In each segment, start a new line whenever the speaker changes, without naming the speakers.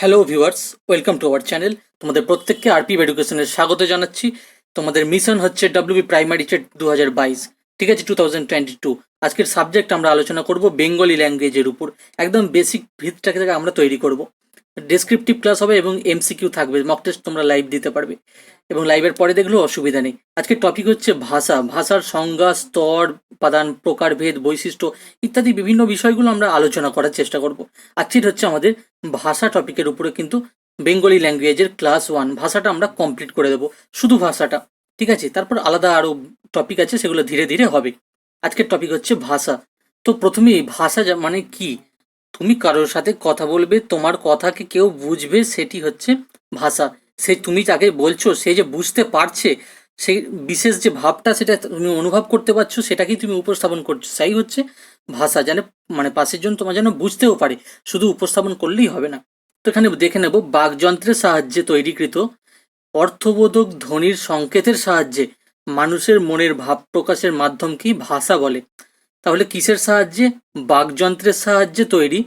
Hello viewers, welcome to our channel. তোমাদের প্রত্যেককে RP এডুকেশনের স্বাগত জানাচ্ছি। তোমাদের মিশন হচ্ছে ডব্লিউবি প্রাইমারি টেট 2022, ঠিক আছে, 2022। আজকের সাবজেক্ট আমরা আলোচনা করব বেঙ্গলি ল্যাঙ্গুয়েজের উপর। একদম বেসিক ভিতটাকে থেকে আমরা তৈরি করব। ডেসক্রিপটিভ ক্লাস হবে এবং এমসিকিউ থাকবে, মক টেস্ট তোমরা লাইভ দিতে পারবে এবং লাইভের পরে দেখলেও অসুবিধা নেই। আজকের টপিক হচ্ছে ভাষা, ভাষার সংজ্ঞা, স্তর, উপাদান, প্রকারভেদ, বৈশিষ্ট্য ইত্যাদি বিভিন্ন বিষয়গুলো আমরা আলোচনা করার চেষ্টা করব। আজকের হচ্ছে আমাদের ভাষা টপিকের উপরে কিন্তু বেঙ্গলি ল্যাঙ্গুয়েজের ক্লাস 1 ভাষাটা আমরা কমপ্লিট করে দেবো, শুধু ভাষাটা, ঠিক আছে। তারপর আলাদা আরও টপিক আছে, সেগুলো ধীরে ধীরে হবে। আজকের টপিক হচ্ছে ভাষা। তো প্রথমেই ভাষা মানে কি? তুমি কারোর সাথে কথা বলবে, তোমার কথাকে কেউ বুঝবে, সেটি হচ্ছে ভাষা। সে তুমি তাকে বলছো, সে যে বুঝতে পারছে, সেই বিশেষ যে ভাবটা সেটা তুমি অনুভব করতে পারছো, সেটাকেই তুমি উপস্থাপন করছো, সেই হচ্ছে ভাষা। যেন মানে পাশের জন তোমার যেন বুঝতেও পারে, শুধু উপস্থাপন করলেই হবে না। তো এখানে দেখে নেব, বাকযন্ত্রের সাহায্যে তৈরিকৃত অর্থবোধক ধ্বনির সংকেতের সাহায্যে মানুষের মনের ভাব প্রকাশের মাধ্যমকেই ভাষা বলে। তাহলে কিসের সাহায্যে? বাকযন্ত্রের সাহায্যে তৈরি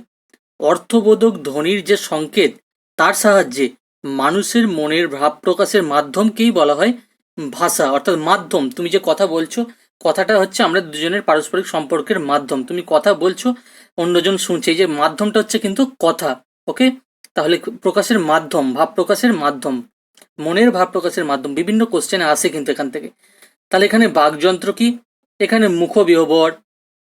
অর্থবোধক ধ্বনির যে সংকেত, তার সাহায্যে মানুষের মনের ভাব প্রকাশের মাধ্যমকেই বলা হয় ভাষা, অর্থাৎ মাধ্যম। তুমি যে কথা বলছো, কথাটা হচ্ছে আমরা দুজনের পারস্পরিক সম্পর্কের মাধ্যম। তুমি কথা বলছো, অন্যজন শুনছে, এই যে মাধ্যমটা হচ্ছে কিন্তু কথা। ওকে, তাহলে প্রকাশের মাধ্যম, ভাব প্রকাশের মাধ্যম, মনের ভাব প্রকাশের মাধ্যম, বিভিন্ন কোশ্চেনে আসে কিন্তু এখান থেকে। তাহলে এখানে বাকযন্ত্র কি? এখানে মুখবিহ্বর,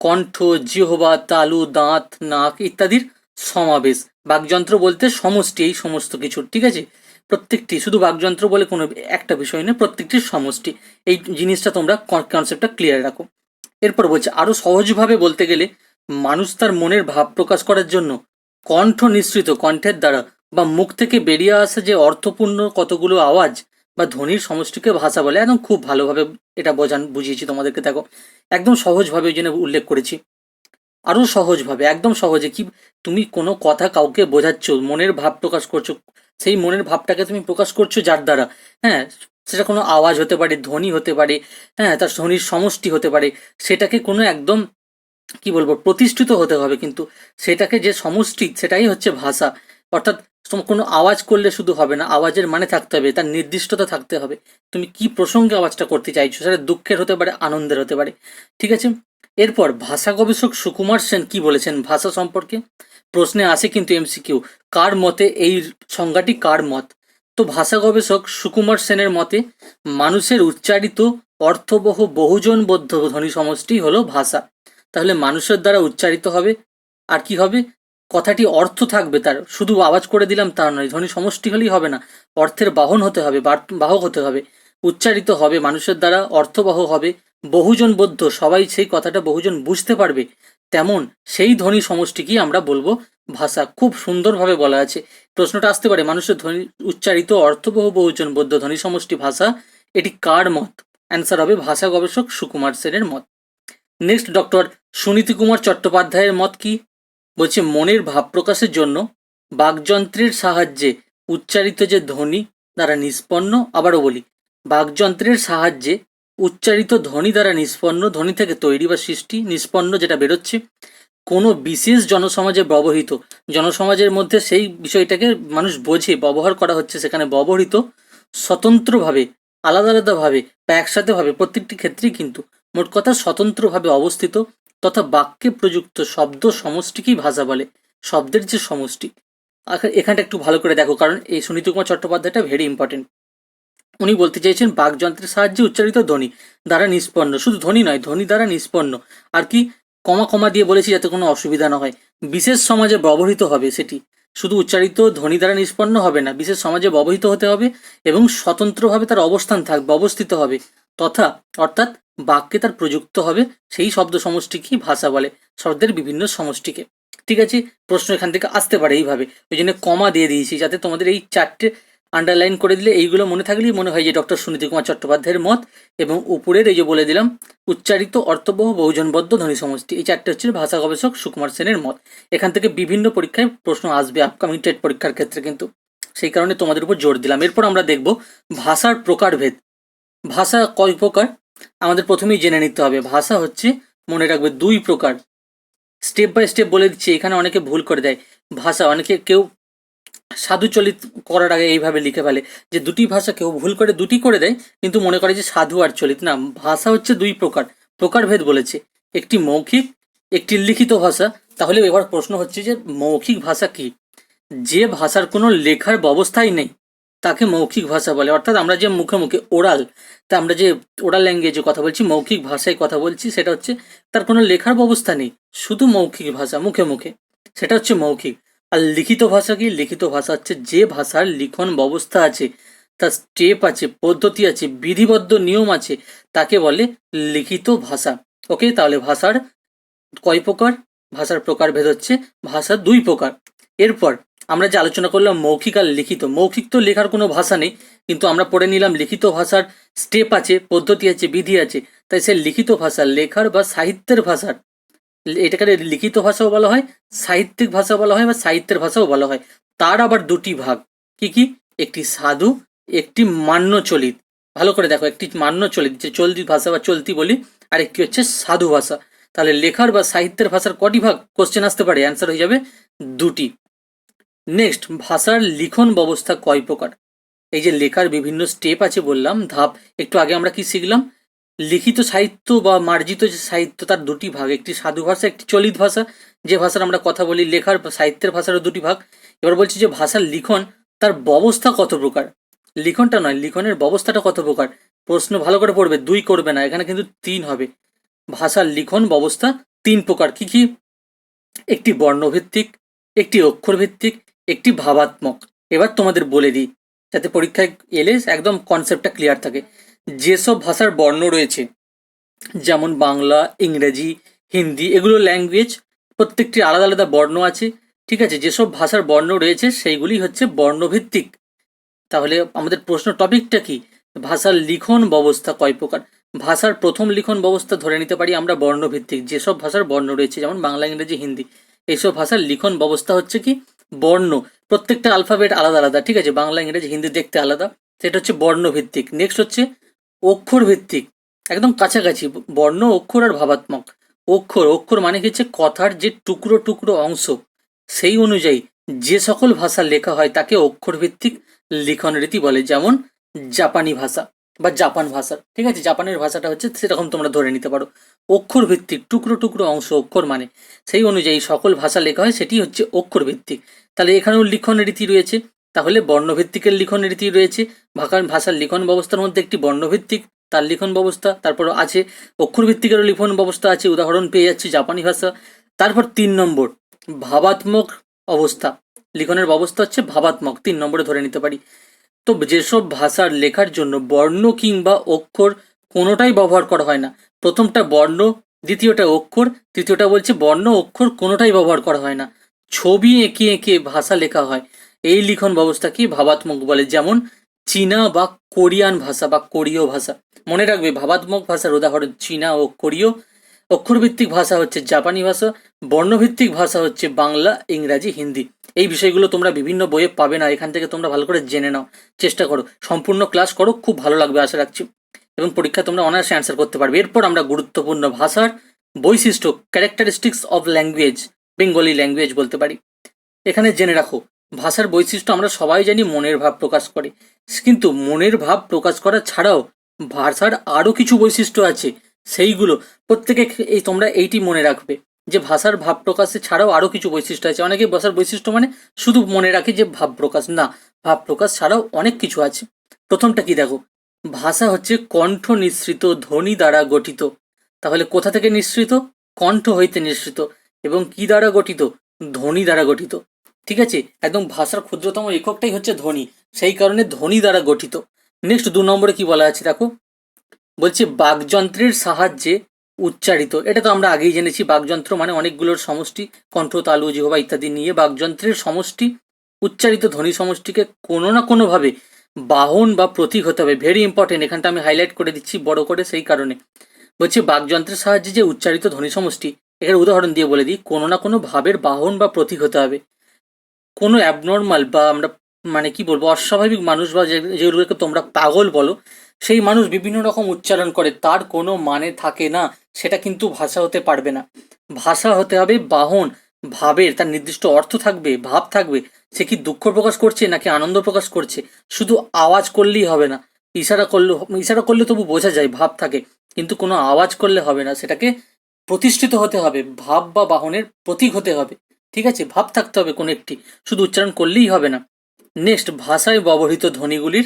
কণ্ঠ, জিহ্বা, তালু, দাঁত, নাক ইত্যাদির সমাবেশ। বাকযন্ত্র বলতে সমষ্টি, এই সমস্ত কিছুর, ঠিক আছে। প্রত্যেকটি, শুধু বাকযন্ত্র বলে কোনো একটা বিষয় নয়, প্রত্যেকটির সমষ্টি। এই জিনিসটা তোমরা কনসেপ্টটা ক্লিয়ার রাখো। এরপর বলছে, আরো সহজভাবে বলতে গেলে মানুষ তার মনের ভাব প্রকাশ করার জন্য কণ্ঠ নিঃসৃত, কণ্ঠের দ্বারা বা মুখ থেকে বেরিয়ে আসা যে অর্থপূর্ণ কতগুলো আওয়াজ বা ধ্বনির সমষ্টিকে ভাষা বলে। একদম খুব ভালোভাবে এটা বুঝিয়েছি তোমাদেরকে, দেখো একদম সহজভাবে ওই জন্য উল্লেখ করেছি। আরো সহজভাবে, একদম সহজে কি, তুমি কোনো কথা কাউকে বোঝাচ্ছ, মনের ভাব প্রকাশ করছো, সেই মনের ভাবটাকে তুমি প্রকাশ করছো যার দ্বারা, হ্যাঁ, সেটা কোনো আওয়াজ হতে পারে, ধ্বনি হতে পারে, হ্যাঁ, তার ধ্বনির সমষ্টি হতে পারে, সেটাকে কোনো একদম কি বলবো প্রতিষ্ঠিত হতে হবে, কিন্তু সেটাকে যে সমষ্টি, সেটাই হচ্ছে ভাষা। অর্থাৎ কোনো আওয়াজ করলে শুধু হবে না, আওয়াজের মানে থাকতে হবে, তার নির্দিষ্টতা থাকতে হবে। তুমি কি প্রসঙ্গে আওয়াজটা করতে চাইছো, সেটা দুঃখের হতে পারে, আনন্দের হতে পারে, ঠিক আছে। এরপর ভাষা গবেষক সুকুমার সেন কি বলেছেন ভাষা সম্পর্কে? প্রশ্নে আসে কিন্তু এমসিকিউ, কার মতে এই সংজ্ঞাটি কার মত? তো ভাষা গবেষক সুকুমার সেনের মতে মানুষের উচ্চারিত অর্থবহ বহুজনবদ্ধ ধ্বনি সমষ্টি হলো ভাষা। তাহলে মানুষের দ্বারা উচ্চারিত হবে, আর কি হবে? কথাটি অর্থ থাকবে তার, শুধু আওয়াজ করে দিলাম তা নয়, ধ্বনি সমষ্টি হলেই হবে না, অর্থের বাহন হতে হবে, বাহক হতে হবে, উচ্চারিত হবে মানুষের দ্বারা, অর্থবহ হবে, বহুজনবদ্ধ, সবাই সেই কথাটা বহুজন বুঝতে পারবে, তেমন সেই ধ্বনি সমষ্টিকেই আমরা বলবো ভাষা। খুব সুন্দরভাবে বলা আছে। প্রশ্নটা আসতে পারে, মানুষের ধ্বনি উচ্চারিত অর্থবহ বহুজনবদ্ধ ধ্বনি সমষ্টি ভাষা, এটি কার মত? অ্যান্সার হবে ভাষা গবেষক সুকুমার সেনের মত। নেক্সট, ডক্টর সুনীতি কুমার চট্টোপাধ্যায়ের মত কি? বলছে মনের ভাব প্রকাশের জন্য বাকযন্ত্রের সাহায্যে উচ্চারিত যে ধ্বনি দ্বারা নিষ্পন্ন, আবারও বলি, বাকযন্ত্রের সাহায্যে উচ্চারিত ধ্বনি দ্বারা নিষ্পন্ন, ধ্বনি থেকে তৈরি বা সৃষ্টি, নিষ্পন্ন যেটা বেরোচ্ছে, কোনো বিশেষ জনসমাজে ব্যবহৃত, জনসমাজের মধ্যে সেই বিষয়টাকে মানুষ বোঝে, ব্যবহার করা হচ্ছে, সেখানে ব্যবহৃত স্বতন্ত্রভাবে, আলাদা আলাদাভাবে বা একসাথে ভাবে, প্রত্যেকটি ক্ষেত্রেই কিন্তু মোট কথা স্বতন্ত্রভাবে অবস্থিত তথা বাক্যে প্রযুক্ত শব্দ সমষ্টিকেই ভাষা বলে। শব্দের যে সমষ্টি, এখানটা একটু ভালো করে দেখো, কারণ এই সুনীতি কুমার চট্টোপাধ্যায়টা ভেরি ইম্পর্টেন্ট। উনি বলতে চেয়েছেন বাকযন্ত্রের সাহায্যে উচ্চারিত ধ্বনি দ্বারা নিষ্পন্ন, শুধু ধ্বনি নয়, ধ্বনি দ্বারা নিষ্পন্ন, আর কি, কমা কমা দিয়ে বলেছি যাতে কোনো অসুবিধা না হয়, বিশেষ সমাজে ব্যবহৃত হবে, সেটি শুধু উচ্চারিত ধ্বনি দ্বারা নিষ্পন্ন হবে না, বিশেষ সমাজে ব্যবহৃত হতে হবে এবং স্বতন্ত্রভাবে তার অবস্থান থাকবে, অবস্থিত হবে, তথা অর্থাৎ বাক্যে তার প্রযুক্ত হবে, সেই শব্দ সমষ্টিকেই ভাষা বলে, শব্দের বিভিন্ন সমষ্টিকে, ঠিক আছে। প্রশ্ন এখান থেকে আসতে পারে এইভাবে, ওই জন্য কমা দিয়ে দিয়েছি, যাতে তোমাদের এই চারটে আন্ডারলাইন করে দিলে এইগুলো মনে থাকলেই মনে হয় যে ডক্টর সুনীতি কুমার চট্টোপাধ্যায়ের মত। এবং উপরের এই যে বলে দিলাম উচ্চারিত অর্থবহ বহুজনবদ্ধ ধ্বনি সমষ্টি, এই চারটে হচ্ছে ভাষা গবেষক সুকুমার সেনের মত। এখান থেকে বিভিন্ন পরীক্ষায় প্রশ্ন আসবে আপকামিং টেট পরীক্ষার ক্ষেত্রে, কিন্তু সেই কারণে তোমাদের উপর জোর দিলাম। এরপর আমরা দেখব ভাষার প্রকারভেদ। ভাষা কয় প্রকার আমাদের প্রথমেই জেনে নিতে হবে। ভাষা হচ্ছে, মনে রাখবে, দুই প্রকার। স্টেপ বাই স্টেপ বলে দিচ্ছি, এখানে অনেকে ভুল করে দেয়। ভাষা, অনেকে কেউ সাধু চলিত করার আগে এইভাবে লিখে ফেলে যে দুটি ভাষা কেউ ভুল করে দুটি করে দেয়, কিন্তু মনে করে যে সাধু আর চলিত। না, ভাষা হচ্ছে দুই প্রকার, প্রকারভেদ বলেছে, একটি মৌখিক, একটি লিখিত ভাষা। তাহলে এবার প্রশ্ন হচ্ছে যে মৌখিক ভাষা কি? যে ভাষার কোনো লেখার ব্যবস্থাই নেই তাকে মৌখিক ভাষা বলে। অর্থাৎ আমরা যে মুখে মুখে ওরাল, তা আমরা যে ওরাল ল্যাঙ্গুয়েজে কথা বলছি, মৌখিক ভাষায় কথা বলছি, সেটা হচ্ছে তার কোনো লেখার ব্যবস্থা নেই, শুধু মৌখিক ভাষা মুখে মুখে, সেটা হচ্ছে মৌখিক। আর লিখিত ভাষা কি? লিখিত ভাষা হচ্ছে যে ভাষার লিখন ব্যবস্থা আছে, তার স্টেপ আছে, পদ্ধতি আছে, বিধিবদ্ধ নিয়ম আছে, তাকে বলে লিখিত ভাষা। ওকে, তাহলে ভাষার কয় প্রকার? ভাষার প্রকারভেদ হচ্ছে ভাষা দুই প্রকার। এরপর আমরা যে আলোচনা করলাম মৌখিক আর লিখিত। মৌখিক তো লেখার কোনো ভাষা নেই, কিন্তু আমরা পড়ে নিলাম লিখিত ভাষার স্টেপ আছে, পদ্ধতি আছে, বিধি আছে। তাই সে লিখিত ভাষা লেখার বা সাহিত্যের ভাষার, এটাকে লিখিত ভাষাও বলা হয়, সাহিত্যিক ভাষা বলা হয়, বা সাহিত্যের ভাষাও বলা হয়। তার আবার দুটি ভাগ, কি কি? একটি সাধু, একটি মান্য চলিত। ভালো করে দেখো, একটি মান্য চলিত যে চলতি ভাষা বা চলতি বলি, আর একটি হচ্ছে সাধু ভাষা। তাহলে লেখার বা সাহিত্যের ভাষার কটি ভাগ কোশ্চেন আসতে পারে? অ্যান্সার হয়ে যাবে দুটি। নেক্সট, ভাষার লিখন ব্যবস্থা কয় প্রকার? এই যে লেখার বিভিন্ন স্টেপ আছে বললাম, ধাপ, একটু আগে আমরা কি শিখলাম? লিখিত সাহিত্য বা মার্জিত যে সাহিত্য, তার দুটি ভাগ, একটি সাধু ভাষা, একটি চলিত ভাষা। যে ভাষার আমরা কথা বলি, লেখার বা সাহিত্যের ভাষারও দুটি ভাগ। এবার বলছি যে ভাষার লিখন, তার ব্যবস্থা কত প্রকার? লিখনটা নয়, লিখনের ব্যবস্থাটা কত প্রকার? প্রশ্ন ভালো করে পড়বে, দুই করবে না, এখানে কিন্তু তিন হবে। ভাষার লিখন ব্যবস্থা তিন প্রকার, কি কি? একটি বর্ণভিত্তিক, একটি অক্ষরভিত্তিক, একটি ভাবাত্মক। এবার তোমাদের বলে দিই, যাতে পরীক্ষায় এলে একদম কনসেপ্টটা ক্লিয়ার থাকে। যেসব ভাষার বর্ণ রয়েছে, যেমন বাংলা, ইংরেজি, হিন্দি, এগুলো ল্যাঙ্গুয়েজ, প্রত্যেকটি আলাদা আলাদা বর্ণ আছে, ঠিক আছে? যেসব ভাষার বর্ণ রয়েছে সেইগুলি হচ্ছে বর্ণভিত্তিক। তাহলে আমাদের প্রশ্ন টপিকটা কি? ভাষার লিখন ব্যবস্থা কয় প্রকার? ভাষার প্রথম লিখন ব্যবস্থা ধরে নিতে পারি আমরা বর্ণভিত্তিক। যেসব ভাষার বর্ণ রয়েছে, যেমন বাংলা, ইংরেজি, হিন্দি, এইসব ভাষার লিখন ব্যবস্থা হচ্ছে কি? বর্ণ। প্রত্যেকটা আলফাবেট আলাদা আলাদা, ঠিক আছে? বাংলা, ইংরেজি, হিন্দি দেখতে আলাদা, সেটা হচ্ছে বর্ণভিত্তিক। নেক্সট হচ্ছে অক্ষর ভিত্তিক, একদম কাছাকাছি, বর্ণ, অক্ষর আর ভাবাত্মক। অক্ষর, অক্ষর মানে হচ্ছে কথার যে টুকরো টুকরো অংশ, সেই অনুযায়ী যে সকল ভাষা লেখা হয় তাকে অক্ষর ভিত্তিক লিখন রীতি বলে। যেমন জাপানি ভাষা বা জাপান ভাষা, ঠিক আছে? জাপানের ভাষাটা হচ্ছে সেরকম তোমরা ধরে নিতে পারো। অক্ষর ভিত্তিক, টুকরো টুকরো অংশ, অক্ষর মানে, সেই অনুযায়ী সকল ভাষা লেখা হয়, সেটি হচ্ছে অক্ষর ভিত্তিক। তাহলে এখানেও লিখন রীতি রয়েছে, তাহলে বর্ণভিত্তিকের লিখন রীতি রয়েছে। ভাষার লিখন ব্যবস্থার মধ্যে একটি বর্ণভিত্তিক, তার লিখন ব্যবস্থা, তারপর আছে অক্ষর ভিত্তিকেরও লিখন ব্যবস্থা আছে, উদাহরণ পেয়ে যাচ্ছি জাপানি ভাষা। তারপর 3 নম্বর, ভাবাত্মক অবস্থা, লিখনের ব্যবস্থা হচ্ছে ভাবাত্মক, 3 নম্বরে ধরে নিতে পারি। তো যেসব ভাষার লেখার জন্য বর্ণ কিংবা অক্ষর কোনোটাই ব্যবহার করা হয় না, প্রথমটা বর্ণ, দ্বিতীয়টা অক্ষর, তৃতীয়টা বলছে বর্ণ অক্ষর কোনোটাই ব্যবহার করা হয় না, ছবি এঁকে এঁকে ভাষা লেখা হয়, এই লিখন ব্যবস্থাকে ভাবাত্মক বলে। যেমন চীনা বা কোরিয়ান ভাষা বা কোরীয় ভাষা। মনে রাখবে, ভাবাত্মক ভাষার উদাহরণ চীনা ও কোরীয়। অক্ষরভিত্তিক ভাষা হচ্ছে জাপানি ভাষা। বর্ণভিত্তিক ভাষা হচ্ছে বাংলা, ইংরাজি, হিন্দি। এই বিষয়গুলো তোমরা বিভিন্ন বইয়ে পাবে না, এখান থেকে তোমরা ভালো করে জেনে নাও, চেষ্টা করো, সম্পূর্ণ ক্লাস করো, খুব ভালো লাগবে আশা রাখছি, এবং পরীক্ষা তোমরা অনায়াসে অ্যান্সার করতে পারবে। এরপর আমরা গুরুত্বপূর্ণ ভাষার বৈশিষ্ট্য, characteristics of language, Bengali language বলতে পারি। এখানে জেনে রাখো, ভাষার বৈশিষ্ট্য আমরা সবাই জানি মনের ভাব প্রকাশ করে, কিন্তু মনের ভাব প্রকাশ করা ছাড়াও ভাষার আরও কিছু বৈশিষ্ট্য আছে, সেইগুলো প্রত্যেকে এই তোমরা এইটি মনে রাখবে যে ভাষার ভাব প্রকাশে ছাড়াও আরও কিছু বৈশিষ্ট্য আছে। অনেকে ভাষার বৈশিষ্ট্য মানে শুধু মনে রাখে যে ভাব প্রকাশ, না, ভাব প্রকাশ ছাড়াও অনেক কিছু আছে। প্রথমটা কি দেখো, ভাষা হচ্ছে কণ্ঠ নিঃসৃত ধ্বনি দ্বারা গঠিত। তাহলে কোথা থেকে নিঃসৃত? কণ্ঠ হইতে নিঃসৃত। এবং কি দ্বারা গঠিত? ধ্বনি দ্বারা গঠিত, ঠিক আছে? একদম ভাষার ক্ষুদ্রতম এককটাই হচ্ছে ধ্বনি, সেই কারণে ধ্বনি দ্বারা গঠিত। নেক্সট 2 নম্বরে কি বলা আছে দেখো, বলছে বাকযন্ত্রের সাহায্যে উচ্চারিত। এটা তো আমরা আগেই জেনেছি, বাকযন্ত্র মানে অনেকগুলোর সমষ্টি, কণ্ঠ, তালু, জিহ্বা ইত্যাদি নিয়ে বাকযন্ত্রের সমষ্টি, উচ্চারিত ধ্বনি সমষ্টিকে কোনো না কোনোভাবে বাহন বা প্রতীক হতে হবে। ভেরি ইম্পর্টেন্ট, এখানটা আমি হাইলাইট করে দিচ্ছি বড় করে, সেই কারণে বলছি বাকযন্ত্রের সাহায্যে যে উচ্চারিত ধ্বনি সমষ্টি, এর উদাহরণ দিয়ে বলে দিই, কোনো না কোনো ভাবের বাহন বা প্রতীক হতে হবে। কোনো অ্যাবনর্মাল বা আমরা মানে কি বলবো, অস্বাভাবিক মানুষ বা যেগুলোকে তোমরা পাগল বলো, সেই মানুষ বিভিন্ন রকম উচ্চারণ করে, তার কোনো মানে থাকে না, সেটা কিন্তু ভাষা হতে পারবে না। ভাষা হতে হবে বাহন ভাবের তার নির্দিষ্ট অর্থ থাকবে, ভাব থাকবে, সে কি দুঃখ প্রকাশ করছে নাকি আনন্দ প্রকাশ করছে। শুধু আওয়াজ করলেই হবে না, ইশারা করলে তবু বোঝা যায় ভাব থাকে, কিন্তু কোনো আওয়াজ করলে হবে না, সেটাকে প্রতিষ্ঠিত হতে হবে, ভাব বা বাহনের প্রতীক হতে হবে। ঠিক আছে, ভাব থাকতে হবে কোনো একটি, শুধু উচ্চারণ করলেই হবে না। নেক্সট, ভাষায় ব্যবহৃত ধ্বনিগুলির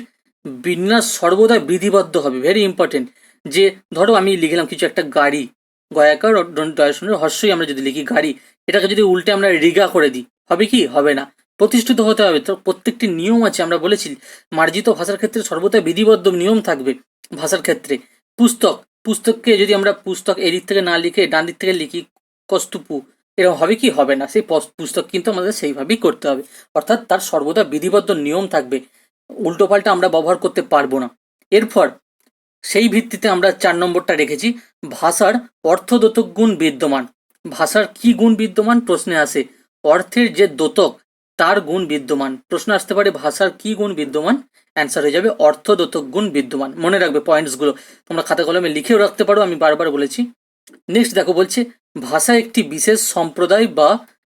বিন্যাস সর্বদা বিধিবদ্ধ হবে, ভেরি ইম্পর্টেন্ট। যে ধরো আমি লিখলাম কিছু একটা গাড়ি, গয়াকার ডয়সনের হর্ষই আমরা যদি লিখি গাড়ি, এটাকে যদি উল্টে আমরা রিগা করে দিই, হবে কি? হবে না। প্রতিষ্ঠিত হতে হবে, তো প্রত্যেকটি নিয়ম আছে, আমরা বলেছি মার্জিত ভাষার ক্ষেত্রে সর্বদা বিধিবদ্ধ নিয়ম থাকবে ভাষার ক্ষেত্রে। পুস্তক, পুস্তককে যদি আমরা পুস্তক এদিক থেকে না লিখে ডান দিক থেকে লিখি কস্তুপু, এরকম হবে কি? হবে না। সেই পুস্তক কিন্তু আমাদের সেইভাবেই করতে হবে, অর্থাৎ তার সর্বদা বিধিবদ্ধ নিয়ম থাকবে, উল্টোপাল্টা আমরা ব্যবহার করতে পারবো না। এরপর সেই ভিত্তিতে আমরা 4 নম্বরটা রেখেছি, ভাষার অর্থদ্যোতক গুণ বিদ্যমান। ভাষার কি গুণ বিদ্যমান প্রশ্নে আসে? অর্থের যে দ্যোতক তার গুণ বিদ্যমান। প্রশ্ন আসতে পারে ভাষার কি গুণ বিদ্যমান, অ্যান্সার হয়ে যাবে অর্থদ্যোতক গুণ বিদ্যমান। মনে রাখবে পয়েন্টসগুলো, তোমরা খাতা কলমে লিখেও রাখতে পারো, আমি বারবার বলেছি। নেক্সট দেখো, বলছে ভাষা একটি বিশেষ সম্প্রদায় বা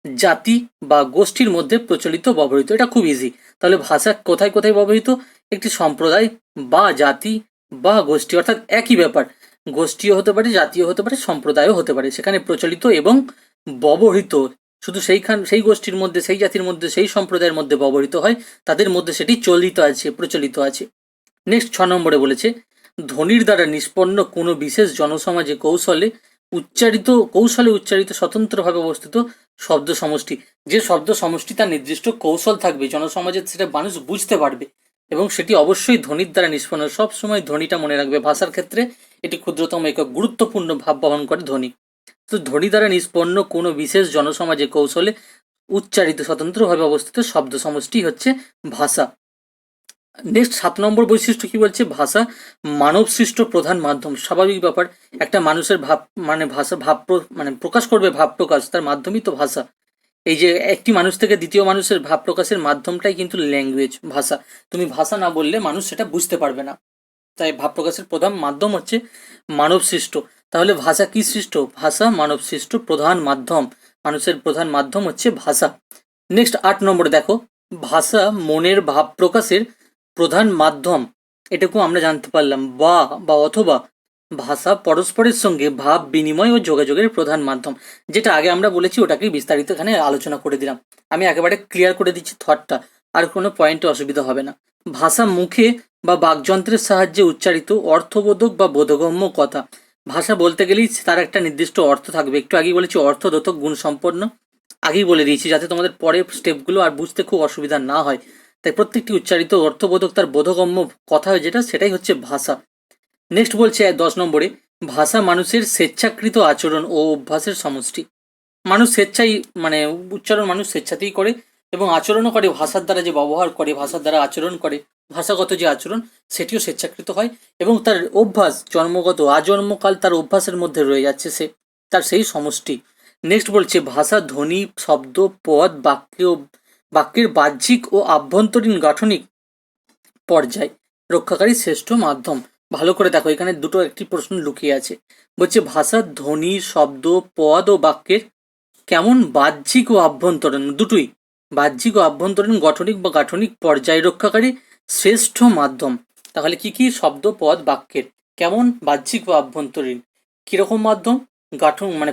জাতি বা গোষ্ঠীর মধ্যে প্রচলিত ব্যবহৃত। এটা খুব ইজি। তাহলে ভাষা কোথায় কোথায় ব্যবহৃত? একটি সম্প্রদায় বা জাতি বা গোষ্ঠী, অর্থাৎ একই ব্যাপার, গোষ্ঠীও হতে পারে, জাতীয় হতে পারে, সম্প্রদায়ও হতে পারে, সেখানে প্রচলিত এবং ব্যবহৃত শুধু সেই গোষ্ঠীর মধ্যে, সেই জাতির মধ্যে, সেই সম্প্রদায়ের মধ্যে ব্যবহৃত হয়, তাদের মধ্যে সেটি চলিত আছে, প্রচলিত আছে। নেক্সট 6 নম্বরে বলেছে ধ্বনির দ্বারা নিষ্পন্ন কোনো বিশেষ জনসমাজে কৌশলে উচ্চারিত স্বতন্ত্রভাবে অবস্থিত শব্দ সমষ্টি। যে শব্দ সমষ্টি তার নির্দিষ্ট কৌশল থাকবে, জনসমাজে সেটা মানুষ বুঝতে পারবে, এবং সেটি অবশ্যই ধ্বনির দ্বারা নিষ্পন্ন। সবসময় ধ্বনিটা মনে রাখবে, ভাষার ক্ষেত্রে এটি ক্ষুদ্রতম একক, গুরুত্বপূর্ণ ভাব বহন করে ধ্বনি। তো ধ্বনি দ্বারা নিষ্পন্ন কোনো বিশেষ জনসমাজে কৌশলে উচ্চারিত স্বতন্ত্রভাবে অবস্থিত শব্দ সমষ্টি হচ্ছে ভাষা। নেক্সট 7 নম্বর বৈশিষ্ট্য কি বলছে? ভাষা মানব সৃষ্ট প্রধান মাধ্যম। স্বাভাবিক ব্যাপার, একটা মানুষের ভাব ভাষা প্রকাশ করবে, ভাব প্রকাশ, তার মাধ্যমই তো ভাষা। এই যে একটি মানুষ থেকে দ্বিতীয় মানুষের ভাব প্রকাশের মাধ্যমটাই কিন্তু ল্যাঙ্গুয়েজ, ভাষা। তুমি ভাষা না বললে মানুষ সেটা বুঝতে পারবে না, তাই ভাব প্রকাশের প্রধান মাধ্যম হচ্ছে মানব সৃষ্ট। তাহলে ভাষা কি সৃষ্ট? ভাষা মানব সৃষ্ট প্রধান মাধ্যম, মানুষের প্রধান মাধ্যম হচ্ছে ভাষা। নেক্সট 8 নম্বরে দেখো, ভাষা মনের ভাব প্রকাশের প্রধান মাধ্যম। এটুকু আমরা জানতে পারলাম। বা অথবা ভাষা পরস্পরের সঙ্গে ভাব বিনিময় ও যোগাযোগের প্রধান মাধ্যম। যেটা আগে আমরা বলেছি ওটাকেই বিস্তারিত এখানে আলোচনা করে দিলাম। আমি একেবারে ক্লিয়ার করে দিচ্ছি থটটা, আর কোনো পয়েন্টে অসুবিধা হবে না। ভাষা মুখে বা বাকযন্ত্রের সাহায্যে উচ্চারিত অর্থবোধক বা বোধগম্য কথা। ভাষা বলতে গেলেই তার একটা নির্দিষ্ট অর্থ থাকবে। একটু আগেই বলেছি অর্থদ্যোতক গুণ সম্পন্ন, আগেই বলে দিয়েছি, যাতে তোমাদের পরের স্টেপগুলো আর বুঝতে খুব অসুবিধা না হয়। তাই প্রত্যেকটি উচ্চারিত অর্থবোধক তার বোধগম্য কথা যেটা, সেটাই হচ্ছে ভাষা। নেক্সট বলছে 10 নম্বরে, ভাষা মানুষের স্বেচ্ছাকৃত আচরণ ও অভ্যাসের সমষ্টি। মানুষ স্বেচ্ছাই উচ্চারণ মানুষ স্বেচ্ছাতেই করে, এবং আচরণও করে, ভাষার দ্বারা যে ব্যবহার করে, ভাষার দ্বারা আচরণ করে, ভাষাগত যে আচরণ সেটিও স্বেচ্ছাকৃত হয়, এবং তার অভ্যাস জন্মগত, আজন্মকাল তার অভ্যাসের মধ্যে রয়ে যাচ্ছে, সে তার সেই সমষ্টি। নেক্সট বলছে ভাষা ধ্বনি, শব্দ, পদ, বাক্যের বাহ্যিক ও আভ্যন্তরীণ গাঠনিক পর্যায় রক্ষাকারী শ্রেষ্ঠ মাধ্যম। ভালো করে দেখো, এখানে একটি প্রশ্ন লুকিয়ে আছে। বলছে ভাষা ধ্বনি, শব্দ, পদ ও বাক্যের কেমন বাহ্যিক ও আভ্যন্তরীণ, দুটোই, বাহ্যিক ও আভ্যন্তরীণ গাঠনিক বা গাঠনিক পর্যায় রক্ষাকারী শ্রেষ্ঠ মাধ্যম। তাহলে কি কি শব্দ, পদ, বাক্যের কেমন বাহ্যিক ও আভ্যন্তরীণ, কিরকম মাধ্যম?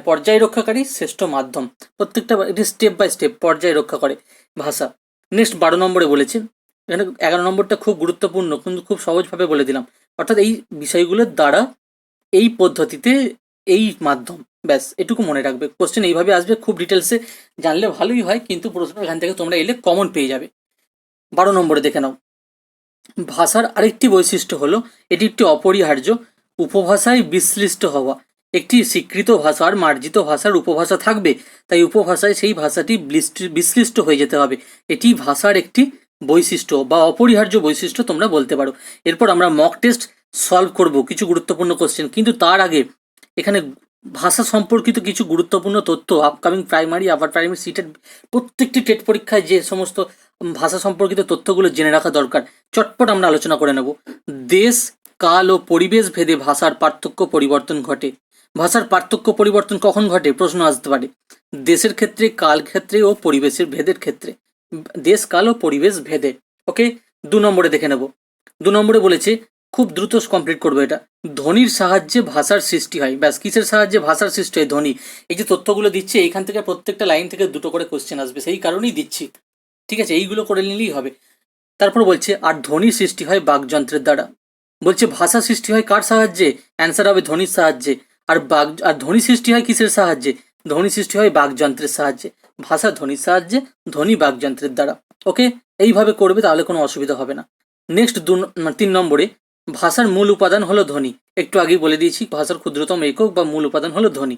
পর্যায় রক্ষাকারী শ্রেষ্ঠ মাধ্যম। প্রত্যেকটা এটি স্টেপ বাই স্টেপ পর্যায় রক্ষা করে ভাষা। নেক্সট 12 নম্বরে বলেছে, এখানে 11 নম্বরটা খুব গুরুত্বপূর্ণ, কিন্তু খুব সহজভাবে বলে দিলাম, অর্থাৎ এই বিষয়গুলোর দ্বারা, এই পদ্ধতিতে, এই মাধ্যম, ব্যাস এটুকু মনে রাখবে। কোশ্চেন এইভাবে আসবে, খুব ডিটেলসে জানলে ভালোই হয়, কিন্তু প্রশ্ন এখান থেকে তোমরা এলে কমন পেয়ে যাবে। 12 নম্বরে দেখে নাও, ভাষার আরেকটি বৈশিষ্ট্য হলো এটি একটি অপরিহার্য উপভাষায় বিশ্লিষ্ট হওয়া। একটি স্বীকৃত ভাষার মার্জিত ভাষার উপভাষা থাকবে, তাই উপভাষায় সেই ভাষাটি বিশ্লিষ্ট হয়ে যেতে হবে। এটি ভাষার একটি বৈশিষ্ট্য বা অপরিহার্য বৈশিষ্ট্য তোমরা বলতে পারো। এরপর আমরা মক টেস্ট সলভ করব কিছু গুরুত্বপূর্ণ কোশ্চেন, কিন্তু তার আগে এখানে ভাষা সম্পর্কিত কিছু গুরুত্বপূর্ণ তথ্য, আপকামিং প্রাইমারি, আপার প্রাইমারি, সিটের প্রত্যেকটি টেট পরীক্ষায় যে সমস্ত ভাষা সম্পর্কিত তথ্যগুলো জেনে রাখা দরকার, চটপট আমরা আলোচনা করে নেব। দেশ, কাল ও পরিবেশ ভেদে ভাষার পার্থক্য পরিবর্তন ঘটে। ভাষার পার্থক্য পরিবর্তন কখন ঘটে? প্রশ্ন আসতে পারে। দেশের ক্ষেত্রে, কাল ক্ষেত্রে ও পরিবেশের ভেদের ক্ষেত্রে। দেশ, কাল ও পরিবেশ ভেদে। ওকে, 2 নম্বরে দেখে নেব। 2 নম্বরে বলেছে, খুব দ্রুত কমপ্লিট করবো এটা। ধ্বনির সাহায্যে ভাষার সৃষ্টি হয়। ব্যাস, কিসের সাহায্যে ভাষার সৃষ্টি হয়? ধ্বনি। এই যে তথ্যগুলো দিচ্ছে, এইখান থেকে প্রত্যেকটা লাইন থেকে 2টো করে কোশ্চেন আসবে, সেই কারণেই দিচ্ছি। ঠিক আছে, এইগুলো করে নিলেই হবে। তারপর বলছে, আর ধ্বনির সৃষ্টি হয় বাকযন্ত্রের দ্বারা। বলছে ভাষা সৃষ্টি হয় কার সাহায্যে? অ্যান্সার হবে ধ্বনির সাহায্যে। আর ধ্বনি সৃষ্টি হয় কিসের সাহায্যে? ধ্বনি সৃষ্টি হয় বাকযন্ত্রের সাহায্যে। ভাষা ধ্বনির সাহায্যে, ধ্বনি বাকযন্ত্রের দ্বারা। ওকে, এইভাবে করবে, তাহলে কোনো অসুবিধা হবে না। নেক্সট 3 নম্বরে, ভাষার মূল উপাদান হলো ধ্বনি। একটু আগেই বলে দিয়েছি, ভাষার ক্ষুদ্রতম একক বা মূল উপাদান হলো ধ্বনি।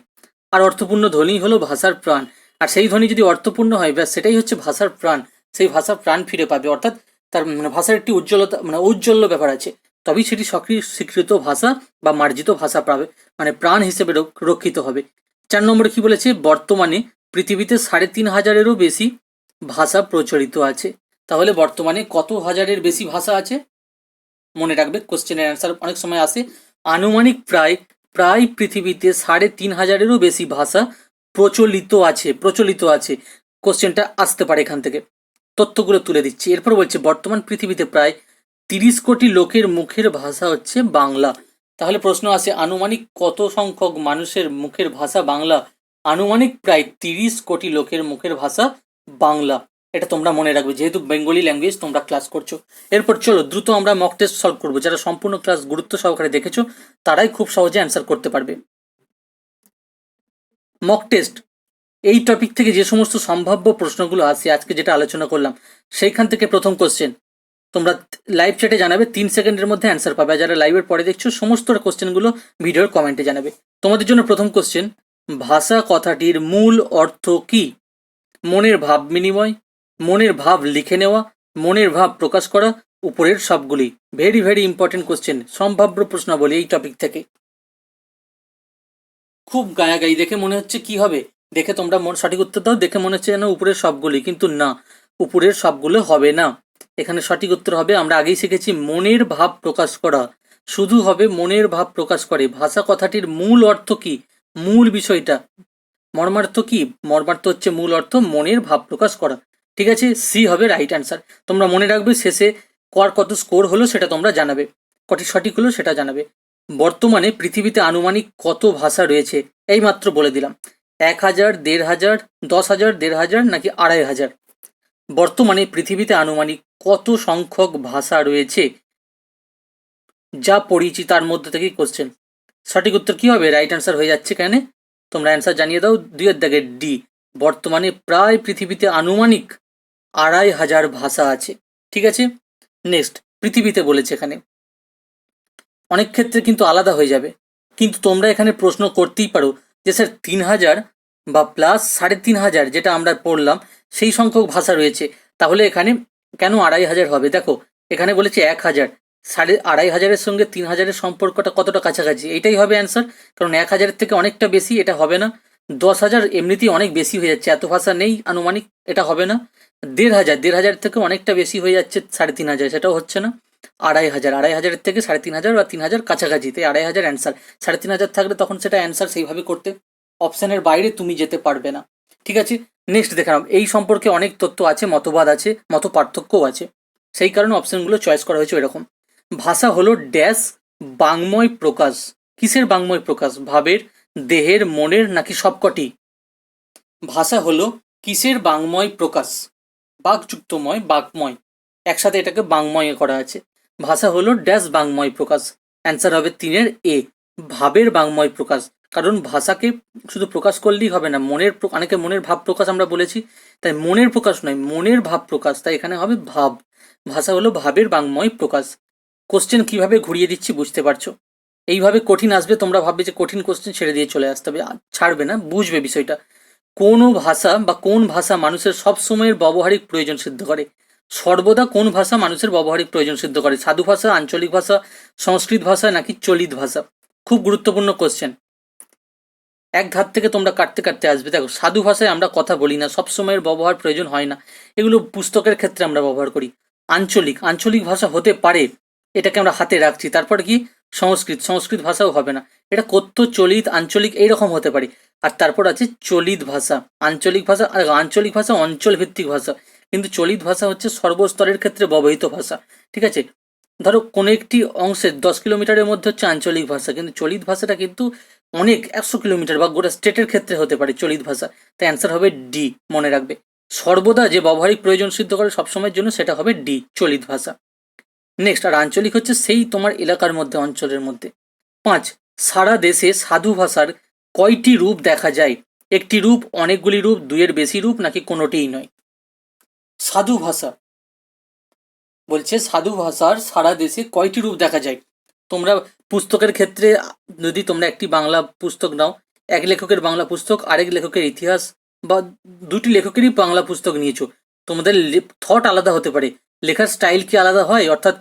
আর অর্থপূর্ণ ধ্বনি হলো ভাষার প্রাণ। আর সেই ধ্বনি যদি অর্থপূর্ণ হয়, ব্যাস সেটাই হচ্ছে ভাষার প্রাণ। সেই ভাষা প্রাণ ফিরে পাবে, অর্থাৎ তার ভাষার একটি উজ্জ্বলতা, ঔজ্জ্বল্য ব্যাপার আছে। তবেই সেটি স্বীকৃত ভাষা বা মার্জিত ভাষা পাবে, প্রাণ হিসেবে রক্ষিত হবে। 4 নম্বরে কি বলেছে? বর্তমানে পৃথিবীতে 3,500-এরও বেশি ভাষা প্রচলিত আছে। তাহলে বর্তমানে কত হাজারের বেশি ভাষা আছে? মনে রাখবে, কোশ্চেনের অ্যান্সার অনেক সময় আসে। আনুমানিক প্রায় পৃথিবীতে 3,500-এরও বেশি ভাষা প্রচলিত আছে। কোশ্চেনটা আসতে পারে এখান থেকে। তথ্যগুলো তুলে দিচ্ছি। এরপর বলছে, বর্তমান পৃথিবীতে প্রায় 30 কোটি লোকের মুখের ভাষা হচ্ছে বাংলা। তাহলে প্রশ্ন আসে, আনুমানিক কত সংখ্যক মানুষের মুখের ভাষা বাংলা? আনুমানিক প্রায় 30 কোটি লোকের মুখের ভাষা বাংলা। এটা তোমরা মনে রাখবে, যেহেতু বেঙ্গলি ল্যাঙ্গুয়েজ তোমরা ক্লাস করছো। এরপর চলো দ্রুত আমরা মক টেস্ট সলভ করবো। যারা সম্পূর্ণ ক্লাস গুরুত্ব সহকারে দেখেছো, তারাই খুব সহজে অ্যান্সার করতে পারবে। মক টেস্ট, এই টপিক থেকে যে সমস্ত সম্ভাব্য প্রশ্নগুলো আসে, আজকে যেটা আলোচনা করলাম, সেইখান থেকে প্রথম কোশ্চেন তোমরা লাইভ চ্যাটে জানাবে, 3 সেকেন্ডের মধ্যে অ্যান্সার পাবে। যারা লাইভের পরে দেখছো, সমস্ত কোশ্চেনগুলো ভিডিওর কমেন্টে জানাবে। তোমাদের জন্য প্রথম কোশ্চেন, ভাষা কথাটির মূল অর্থ কি? মনের ভাব বিনিময়, মনের ভাব লিখে নেওয়া, মনের ভাব প্রকাশ করা, উপরের সবগুলি। ভেরি ভেরি ইম্পর্টেন্ট কোশ্চেন, সম্ভাব্য প্রশ্নাবলী এই টপিক থেকে। খুব গায়াগাই দেখে মনে হচ্ছে কি হবে, দেখে তোমরা সঠিক উত্তর দাও। দেখে মনে হচ্ছে যেন উপরের সবগুলি, কিন্তু না, উপরের সবগুলো হবে না। এখানে সঠিক উত্তর হবে, আমরা আগেই শিখেছি, মনের ভাব প্রকাশ করা। শুধু হবে মনের ভাব প্রকাশ করে। ভাষা কথাটির মূল অর্থ কি? মূল বিষয়টা, মর্মার্থ কি? মর্মার্থ হচ্ছে মূল অর্থ, মনের ভাব প্রকাশ করা। ঠিক আছে, সি হবে রাইট অ্যান্সার। তোমরা মনে রাখবে, শেষে কত স্কোর হলো সেটা তোমরা জানাবে, কটি সঠিক হলো সেটা জানাবে। বর্তমানে পৃথিবীতে আনুমানিক কত ভাষা রয়েছে? এই মাত্র বলে দিলাম। 1,000, 1,500, 10,000, 1,500 নাকি 2,500? বর্তমানে পৃথিবীতে আনুমানিক কত সংখ্যক ভাষা রয়েছে? যা পড়িয়েছি তার মধ্যে থেকেই কোশ্চেন। সঠিক উত্তর কি হবে? রাইট অ্যান্সার হয়ে যাচ্ছে। কেন তোমরা অ্যান্সার জানিয়ে দাও। 2-এর দাগে ডি। বর্তমানে প্রায় পৃথিবীতে আনুমানিক 2,500 ভাষা আছে। ঠিক আছে, নেক্সট, পৃথিবীতে বলেছে এখানে, অনেক ক্ষেত্রে কিন্তু আলাদা হয়ে যাবে। কিন্তু তোমরা এখানে প্রশ্ন করতেই পারো যে স্যার 3,000 বা প্লাস 3,500 যেটা আমরা পড়লাম, সেই সংখ্যক ভাষা রয়েছে, তাহলে এখানে কেন 2,500 হবে? দেখো, এখানে বলেছে 1,000, 2,500-এর সঙ্গে 3,000-এর সম্পর্কটা কতটা কাছাকাছি, এইটাই হবে অ্যান্সার। কারণ 1,000-এর থেকে অনেকটা বেশি, এটা হবে না। 10,000 এমনিতেই অনেক বেশি হয়ে যাচ্ছে, এত ভাষা নেই আনুমানিক, এটা হবে না। 1,500 থেকে অনেকটা বেশি হয়ে যাচ্ছে, 3,500, সেটাও হচ্ছে না। 2,500, 2,500-এর থেকে 3,500 বা 3,000 কাছাকাছি, তাই 2,500 অ্যান্সার। 3,500 থাকলে তখন সেটা অ্যান্সার সেইভাবে করতে, অপশানের বাইরে তুমি যেতে পারবে না। ঠিক আছে, নেক্সট দেখালাম। এই সম্পর্কে অনেক তথ্য আছে, মতবাদ আছে, মত পার্থক্যও আছে, সেই কারণে অপশানগুলো চয়েস করা হয়েছে এরকম। ভাষা হলো ড্যাশ বাংময় প্রকাশ। কিসের বাংময় প্রকাশ? ভাবের, দেহের, মনের নাকি সবকটি? ভাষা হলো কিসের বাংময় প্রকাশ? বাকযুক্তময়, বাকময়, একসাথে এটাকে বাংময় করা আছে। ভাষা হলো ড্যাশ বাংময় প্রকাশ। অ্যান্সার হবে 3-এর এ, ভাবের বাংময় প্রকাশ। কারণ ভাষাকে শুধু প্রকাশ করলেই হবে না, অনেকে মনের ভাব প্রকাশ আমরা বলেছি, তাই মনের প্রকাশ নয়, মনের ভাব প্রকাশ, তাই এখানে হবে ভাব। ভাষা হলো ভাবের বাংময় প্রকাশ। কোশ্চেন কিভাবে ঘুরিয়ে দিচ্ছি বুঝতে পারছো? এইভাবে কঠিন আসবে, তোমরা ভাববে যে কঠিন কোশ্চেন ছেড়ে দিয়ে চলে আসতে হবে, ছাড়বে না, বুঝবে বিষয়টা। কোন ভাষা মানুষের সব সময়ের ব্যবহারিক প্রয়োজন সিদ্ধ করে? সর্বদা কোন ভাষা মানুষের ব্যবহারিক প্রয়োজন সিদ্ধ করে? সাধু ভাষা, আঞ্চলিক ভাষা, সংস্কৃত ভাষা নাকি চলিত ভাষা? খুব গুরুত্বপূর্ণ কোশ্চেন, এক ধার থেকে তোমরা কাটতে কাটতে আসবে। দেখো, সাধু ভাষায় আমরা কথা বলি না, সব সময়ের ব্যবহার প্রয়োজন হয় না, এগুলো পুস্তকের ক্ষেত্রে আমরা ব্যবহার করি। আঞ্চলিক ভাষা হতে পারে, এটাকে আমরা হাতে রাখছি। তারপর কি? সংস্কৃত ভাষাও হবে না, এটা কথ্য, চলিত, আঞ্চলিক এইরকম হতে পারে। আর তারপর আছে চলিত ভাষা, আঞ্চলিক ভাষা। আর আঞ্চলিক ভাষা অঞ্চল ভিত্তিক ভাষা, কিন্তু চলিত ভাষা হচ্ছে সর্বস্তরের ক্ষেত্রে ব্যবহৃত ভাষা। ঠিক আছে, ধরো কোনো একটি অংশের 10 কিলোমিটারের মধ্যে হচ্ছে আঞ্চলিক ভাষা, কিন্তু চলিত ভাষাটা কিন্তু অনেক 100 কিলোমিটার বা গোটা স্টেটের ক্ষেত্রে হতে পারে চলিত ভাষা। তাই অ্যান্সার হবে ডি, মনে রাখবে। সর্বদা যে ব্যবহারিক প্রয়োজন সিদ্ধ করে সবসময়ের জন্য, সেটা হবে ডি, চলিত ভাষা। নেক্সট, আর আঞ্চলিক হচ্ছে সেই তোমার এলাকার মধ্যে, অঞ্চলের মধ্যে। 5, সারা দেশে সাধু ভাষার কয়টি রূপ দেখা যায়? একটি রূপ, অনেকগুলি রূপ, দুইয়ের বেশি রূপ, নাকি কোনোটিই নয়? সাধু ভাষা বলছে, সাধু ভাষার সারা দেশে কয়টি রূপ দেখা যায়? তোমরা পুস্তকের ক্ষেত্রে যদি তোমরা একটি বাংলা পুস্তক নাও, এক লেখকের বাংলা পুস্তক, আরেক লেখকের ইতিহাস, বা দুটি লেখকেরই বাংলা পুস্তক নিয়েছো, তোমাদের থট আলাদা হতে পারে, লেখার স্টাইল কি আলাদা হয়? অর্থাৎ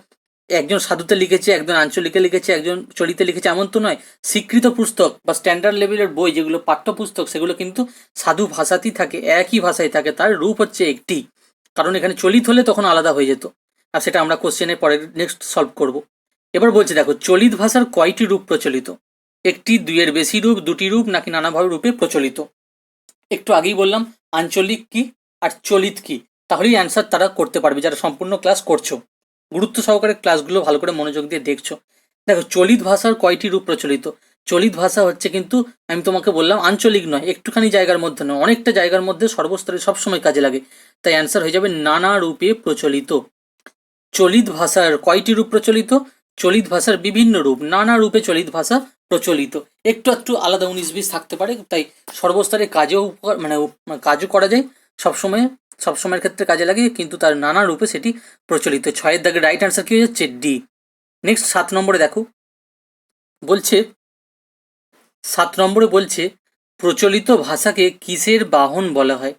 একজন সাধুতে লিখেছে, একজন আঞ্চলিকে লিখেছে, একজন চলিতে লিখেছে, এমন তো নয়। স্বীকৃত পুস্তক বা স্ট্যান্ডার্ড লেভেলের বই যেগুলো পাঠ্যপুস্তক, সেগুলো কিন্তু সাধু ভাষাতেই থাকে, একই ভাষায় থাকে, তার রূপ হচ্ছে একটি। কারণ এখানে চলিত হলে তখন আলাদা হয়ে যেত, আর সেটা আমরা কোশ্চেনের পরে নেক্সট সলভ করব। এবার বলছে দেখো, চলিত ভাষার কয়টি রূপ প্রচলিত? একটি, দুইয়ের বেশি রূপ, দুটি রূপ, নাকি নানাভাবে রূপে প্রচলিত? একটু আগেই বললাম আঞ্চলিক কি আর চলিত কি, তাহলেই অ্যান্সার তারা করতে পারবে যারা সম্পূর্ণ ক্লাস করছো, গুরুত্ব সহকারে ক্লাসগুলো ভালো করে মনোযোগ দিয়ে দেখছো। দেখো, চলিত ভাষার কয়টি রূপ প্রচলিত? চলিত ভাষা হচ্ছে কিন্তু, আমি তোমাকে বললাম, আঞ্চলিক নয়, একটুখানি জায়গার মধ্যে নয়, অনেকটা জায়গার মধ্যে, সর্বস্তরে সবসময় কাজে লাগে। তাই অ্যান্সার হয়ে যাবে নানা রূপে প্রচলিত। চলিত ভাষার কয়টি রূপ প্রচলিত? চলিত ভাষার বিভিন্ন রূপ, নানা রূপে চলিত ভাষা প্রচলিত। একটু একটু আলাদা 19-20 থাকতে পারে, তাই সর্বস্তরে কাজেও কাজও করা যায়, সবসময়ের ক্ষেত্রে কাজে লাগে, কিন্তু তার নানা রূপে সেটি প্রচলিত। 6-এর দাগে রাইট অ্যান্সার কি হয়ে যাচ্ছে? ডি। নেক্সট 7 নম্বরে দেখো, বলছে 7 নম্বরে বলছে, প্রচলিত ভাষাকে কিসের বাহন বলা হয়?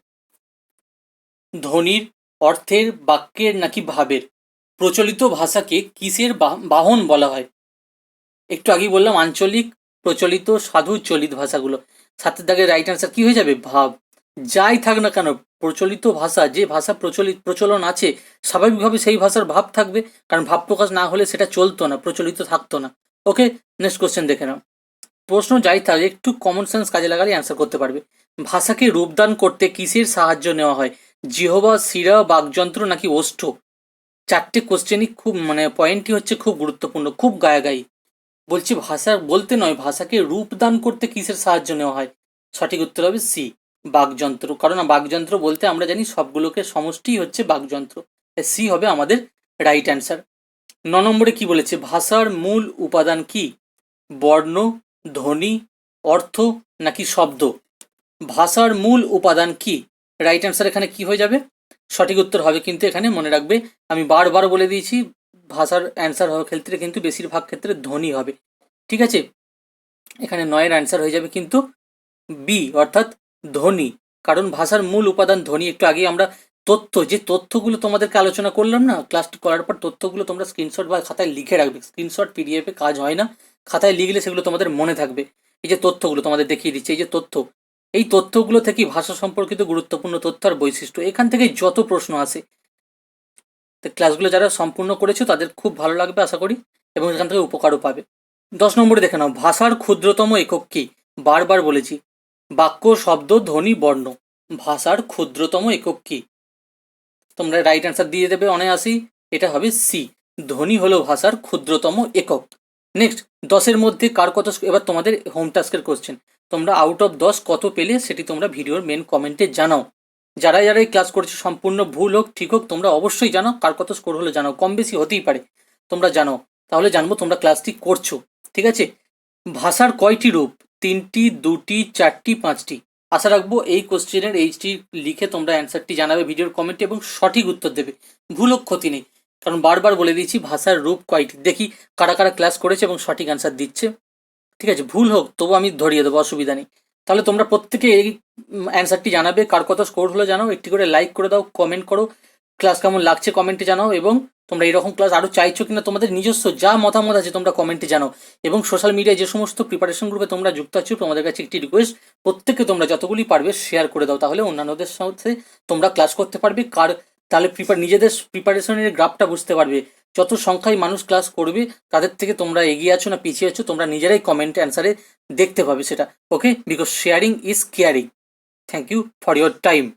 ধ্বনির, অর্থের, বাক্যের, নাকি ভাবের? প্রচলিত ভাষাকে কিসের বাহন বলা হয়? একটু আগেই বললাম আঞ্চলিক, প্রচলিত, সাধু, চলিত ভাষাগুলো। 7-এর দাগের রাইট অ্যান্সার কি হয়ে যাবে? ভাব। যাই থাক না কেন, প্রচলিত ভাষা, যে ভাষা প্রচলন আছে, স্বাভাবিকভাবে সেই ভাষার ভাব থাকবে, কারণ ভাব প্রকাশ না হলে সেটা চলতো না, প্রচলিত থাকতো না। ওকে, নেক্সট কোশ্চেন দেখে নাও। প্রশ্ন যাই থাক, একটু কমন সেন্স কাজে লাগালে অ্যান্সার করতে পারবে। ভাষাকে রূপদান করতে কিসের সাহায্য নেওয়া হয়? জিহবা, শিরা, বাকযন্ত্র, নাকি ওষ্ঠ? 4টে কোশ্চেনই খুব, পয়েন্টই হচ্ছে খুব গুরুত্বপূর্ণ, খুব গায়াগায়ী। বলছি ভাষা বলতে নয়, ভাষাকে রূপদান করতে কিসের সাহায্য নেওয়া হয়? সঠিক উত্তর হবে সি, বাকযন্ত্র। কারণ বাকযন্ত্র বলতে আমরা জানি সবগুলোকে সমষ্টি হচ্ছে বাকযন্ত্র, সি হবে আমাদের রাইট অ্যান্সার। 9 নম্বরে কি বলেছে? ভাষার মূল উপাদান কি? বর্ণ, ধ্বনি, অর্থ, নাকি শব্দ? ভাষার মূল উপাদান কি? রাইট অ্যান্সার এখানে কি হয়ে যাবে? সঠিক উত্তর হবে কিন্তু এখানে, মনে রাখবে, আমি বারবার বলে দিয়েছি, ভাষার অ্যান্সার হওয়ার ক্ষেত্রে কিন্তু বেশিরভাগ ক্ষেত্রে ধ্বনি হবে। ঠিক আছে, এখানে 9-এর অ্যান্সার হয়ে যাবে কিন্তু বি, অর্থাৎ ধ্বনি। কারণ ভাষার মূল উপাদান ধ্বনি। একটু আগে আমরা যে তথ্যগুলো তোমাদেরকে আলোচনা করলাম না, ক্লাসটি করার পর তথ্যগুলো তোমরা স্ক্রিনশট বা খাতায় লিখে রাখবে। স্ক্রিনশট পিডিএফে কাজ হয় না, খাতায় লিখলে সেগুলো তোমাদের মনে থাকবে। এই যে তথ্যগুলো তোমাদের দেখিয়ে দিচ্ছে, এই যে তথ্য, এই তথ্যগুলো থেকেই ভাষা সম্পর্কিত গুরুত্বপূর্ণ তথ্য আর বৈশিষ্ট্য, এখান থেকেই যত প্রশ্ন আসে। তো ক্লাসগুলো যারা সম্পূর্ণ করেছো তাদের খুব ভালো লাগবে আশা করি, এবং এখান থেকে উপকারও পাবে। 10 নম্বরে দেখে নাও, ভাষার ক্ষুদ্রতম একক কি? বারবার বলেছি, বাক্য, শব্দ, ধ্বনি, বর্ণ। ভাষার ক্ষুদ্রতম একক কি? তোমরা রাইট অ্যান্সার দিয়ে দেবে অনায়াসি, এটা হবে সি, ধ্বনি হলো ভাষার ক্ষুদ্রতম একক। নেক্সট, 10-এর মধ্যে কার কত, এবার তোমাদের হোম টাস্কের কোশ্চেন, তোমরা আউট অফ 10 কত পেলে সেটি তোমরা ভিডিওর মেন কমেন্টে জানাও। যারা যারা এই ক্লাস করছে, সম্পূর্ণ ভুল হোক ঠিক হোক, তোমরা অবশ্যই জানাও, কার কত স্কোর হলো জানাও, কম বেশি হতেই পারে, তোমরা জানাও, তাহলে জানবো তোমরা ক্লাসটি করছো। ঠিক আছে, ভাষার কয়টি রূপ? 3টি, 2টি, 4টি, 5টি? আশা রাখবো এই কোশ্চেনের এইচটি লিখে তোমরা অ্যান্সারটি জানাবে ভিডিওর কমেন্টে এবং সঠিক উত্তর দেবে, ভুল হোক ক্ষতি নেই, কারণ বারবার বলে দিয়েছি ভাষার রূপ কয়টি। দেখি কারা কারা ক্লাস করেছে এবং সঠিক অ্যান্সার দিচ্ছে। ঠিক আছে, ভুল হোক তবু আমি ধরিয়ে দেবো, অসুবিধা নেই। তাহলে তোমরা প্রত্যেকে এই অ্যান্সারটি জানাবে, কার কত স্কোর হলো জানাও, একটি করে লাইক করে দাও, কমেন্ট করো, ক্লাস কেমন লাগছে কমেন্টে জানাও, এবং তোমরা এরকম ক্লাস আরও চাইছো কিনা তোমাদের নিজস্ব যা মতামত আছে তোমরা কমেন্টে জানাও। এবং সোশ্যাল মিডিয়ায় যে সমস্ত প্রিপারেশন গ্রুপে তোমরা যুক্ত আছো, তোমাদের কাছে একটি রিকোয়েস্ট, প্রত্যেককে তোমরা যতগুলি পারবে শেয়ার করে দাও, তাহলে অন্যান্যদের সাথে তোমরা ক্লাস করতে পারবে। তাহলে নিজেদের প্রিপারেশনের গ্রাফটা বুঝতে পারবে, যত সংখ্যায় মানুষ ক্লাস করবে তাদের থেকে তোমরা এগিয়ে আছো না পিছিয়ে আছো তোমরা নিজেরাই কমেন্ট অ্যান্সারে দেখতে পাবে সেটা। Okay, because sharing is caring. Thank you for your time.